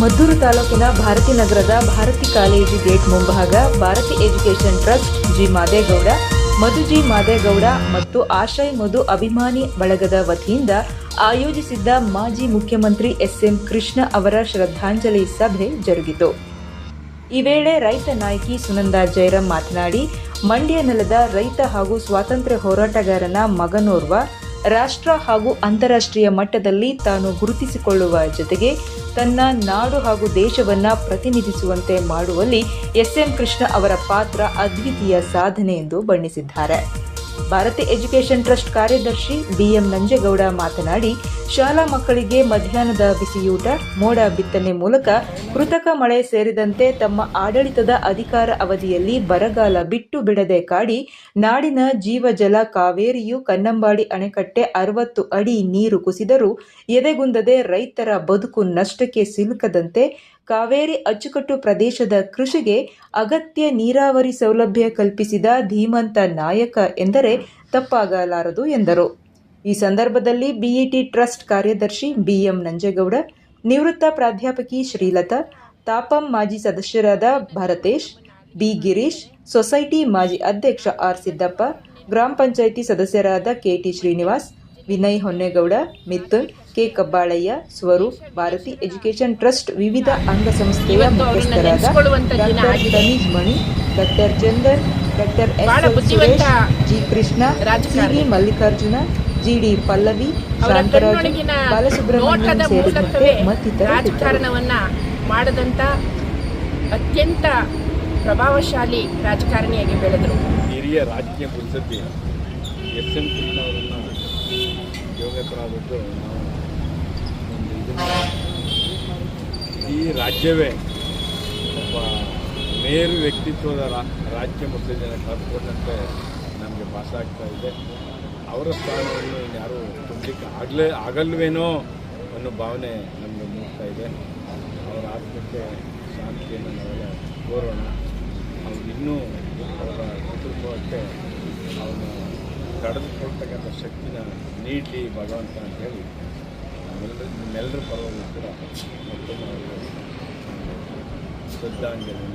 ಮದ್ದೂರು ತಾಲೂಕಿನ ಭಾರತಿ ನಗರದ Bharati college gate ಮುಂಭಾಗ Bharati education trust G Madegowda, Madhu G Madegowda ಮತ್ತು ಆಶ್ರಯ್ ಮಧು ಅಭಿಮಾನಿ ಬಳಗದ ವತಿಯಿಂದ ಆಯೋಜಿಸಿದ್ದ ಮಾಜಿ ಮುಖ್ಯಮಂತ್ರಿ ಎಸ್.ಎಂ. ಕೃಷ್ಣ ಅವರ ಶ್ರದ್ಧಾಂಜಲಿ ಸಭೆ ಜರುಗಿತು. ಈ ವೇಳೆ ರೈತ ನಾಯಕಿ ಸುನಂದಾ ಜಯರಾಂ ಮಾತನಾಡಿ, ಮಂಡ್ಯ ನೆಲದ ರೈತ ಹಾಗೂ ಸ್ವಾತಂತ್ರ್ಯ ಹೋರಾಟಗಾರನ ಮಗನೋರ್ವ ರಾಷ್ಟ್ರ ಹಾಗೂ ಅಂತಾರಾಷ್ಟ್ರೀಯ ಮಟ್ಟದಲ್ಲಿ ತಾನು ಗುರುತಿಸಿಕೊಳ್ಳುವ ಜೊತೆಗೆ ತನ್ನ ನಾಡು ಹಾಗೂ ದೇಶವನ್ನ ಪ್ರತಿನಿಧಿಸುವಂತೆ ಮಾಡುವಲ್ಲಿ ಎಸ್.ಎಂ. ಕೃಷ್ಣ ಅವರ ಪಾತ್ರ ಅದ್ವಿತೀಯ ಸಾಧನೆ ಎಂದು ಬಣ್ಣಿಸಿದ್ದಾರೆ. ಭಾರತಿ ಎಜುಕೇಷನ್ ಟ್ರಸ್ಟ್ ಕಾರ್ಯದರ್ಶಿ ಬಿ.ಎಂ. ನಂಜೇಗೌಡ ಮಾತನಾಡಿ, ಶಾಲಾ ಮಕ್ಕಳಿಗೆ ಮಧ್ಯಾಹ್ನದ ಬಿಸಿಯೂಟ, ಮೋಡ ಬಿತ್ತನೆ ಮೂಲಕ ಕೃತಕ ಮಳೆ ಸೇರಿದಂತೆ ತಮ್ಮ ಆಡಳಿತದ ಅಧಿಕಾರ ಅವಧಿಯಲ್ಲಿ ಬರಗಾಲ ಬಿಟ್ಟು ಬಿಡದೆ ಕಾಡಿ ನಾಡಿನ ಜೀವಜಲ ಕಾವೇರಿಯು ಕನ್ನಂಬಾಡಿ ಅಣೆಕಟ್ಟೆ 60 ಅಡಿ ನೀರು ಕುಸಿದರೂ ಎದೆಗುಂದದೆ ರೈತರ ಬದುಕು ನಷ್ಟಕ್ಕೆ ಸಿಲುಕದಂತೆ ಕಾವೇರಿ ಅಚ್ಚುಕಟ್ಟು ಪ್ರದೇಶದ ಕೃಷಿಗೆ ಅಗತ್ಯ ನೀರಾವರಿ ಸೌಲಭ್ಯ ಕಲ್ಪಿಸಿದ ಧೀಮಂತ ನಾಯಕ ಎಂದರೆ ತಪ್ಪಾಗಲಾರದು ಎಂದರು. ಈ ಸಂದರ್ಭದಲ್ಲಿ ಬಿಇಟಿ ಟ್ರಸ್ಟ್ ಕಾರ್ಯದರ್ಶಿ ಬಿ.ಎಂ. ನಂಜೇಗೌಡ, ನಿವೃತ್ತ ಪ್ರಾಧ್ಯಾಪಕಿ ಶ್ರೀಲತಾ, ತಾಪಂ ಮಾಜಿ ಸದಸ್ಯರಾದ ಭರತೇಶ್, ಬಿ. ಗಿರೀಶ್, ಸೊಸೈಟಿ ಮಾಜಿ ಅಧ್ಯಕ್ಷ ಆರ್. ಸಿದ್ದಪ್ಪ, ಗ್ರಾಮ ಪಂಚಾಯಿತಿ ಸದಸ್ಯರಾದ K T. Srinivas, Vinay Honnegowda, Mithun, K. Kabbalaiah, Swaroop, Bharati education trust ವಿವಿಧ ಅಂಗಸಂಸ್ಥೆಯ ಮುಖ್ಯಸ್ಥರಾದ doctor Taneej Mani, doctor Chandan, doctor S. Suresh, G. Krishna, C V. Mallikarjuna, G D. Pallavi, Shantaraju, Balasubramanyam ಸೇರಿದಂತೆ ಮತ್ತಿತರ ರಾಜಕಾರಣವನ್ನ ಮಾಡದಂತ ಅತ್ಯಂತ ಪ್ರಭಾವಶಾಲಿ ರಾಜಕಾರಣಿಯಾಗಿ ಬೆಳೆದರು. ಹಿರಿಯ ರಾಜಕೀಯ ಮುತ್ಸದ್ದಿ ಎಸ್.ಎಂ. ಕೃಷ್ಣ ಅವರನ್ನು ಯೋಗಕರಾದದ್ದು ನಾವು ಈ ರಾಜ್ಯವೇ ಒಬ್ಬ ಮೇರು ವ್ಯಕ್ತಿತ್ವದ ರಾಜ್ಯ ಮುತ್ಸದ್ದಿಯನ್ನು ಕಳೆದುಕೊಂಡಂತೆ ನಮಗೆ ಭಾಸ ಆಗ್ತಾ ಇದೆ. ಅವರ ಸ್ಥಾನವನ್ನು ಯಾರೂ ತುಂಬಲಿಕ್ಕೆ ಆಗಲ್ವೇನೋ ಅನ್ನೋ ಭಾವನೆ ನಮಗೆ ಮೂಡ್ತಾ ಇದೆ. ಅವರ ಆತ್ಮಕ್ಕೆ ಶಾಂತಿಯನ್ನು ನಾವೆಲ್ಲ ಕೋರೋಣ. ಅವ್ರು ಇನ್ನೂ ಅವರ ಕುಟುಂಬಕ್ಕೆ ಅವನ್ನ ತಡೆದುಕೊಳ್ತಕ್ಕಂಥ ಶಕ್ತಿನ ನೀಡಲಿ ಭಗವಂತ ಅಂತ ಹೇಳಿ ನಮ್ಮೆಲ್ಲರ ಪರವಾಗಿ ಕೂಡ ಮತ್ತೊಮ್ಮೆ ಶ್ರದ್ಧಾಂಜಲಿ